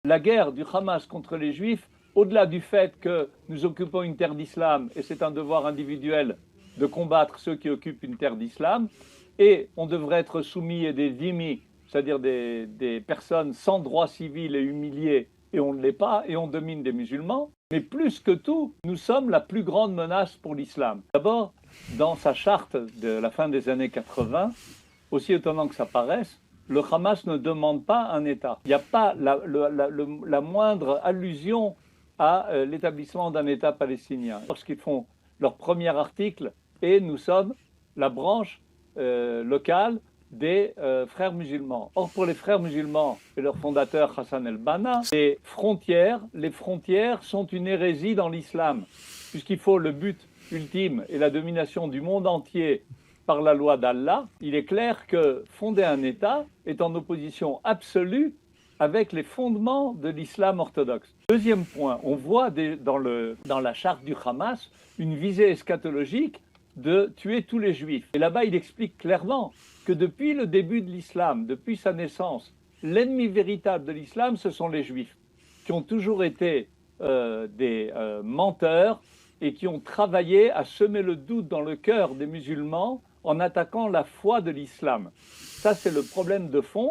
La guerre du Hamas contre les Juifs, au-delà du fait que nous occupons une terre d'islam et c'est un devoir individuel de combattre ceux qui occupent une terre d'islam, et on devrait être soumis à des dhimmi, c'est-à-dire des personnes sans droit civil et humiliées, et on ne l'est pas, et on domine des musulmans. Mais plus que tout, nous sommes la plus grande menace pour l'islam. D'abord, dans sa charte de la fin des années 80, aussi étonnant que ça paraisse, le Hamas ne demande pas un État. Il n'y a pas la moindre allusion à l'établissement d'un État palestinien. Lorsqu'ils font leur premier article, et nous sommes la branche locale des frères musulmans. Or, pour les frères musulmans et leur fondateur Hassan el-Banna, les frontières sont une hérésie dans l'islam, puisqu'il faut le but ultime et la domination du monde entier par la loi d'Allah. Il est clair que fonder un État est en opposition absolue avec les fondements de l'islam orthodoxe. Deuxième point, on voit dans la charte du Hamas une visée eschatologique de tuer tous les juifs. Et là-bas, il explique clairement que depuis le début de l'islam, depuis sa naissance, l'ennemi véritable de l'islam, ce sont les juifs, qui ont toujours été des menteurs et qui ont travaillé à semer le doute dans le cœur des musulmans en attaquant la foi de l'islam. Ça, c'est le problème de fond.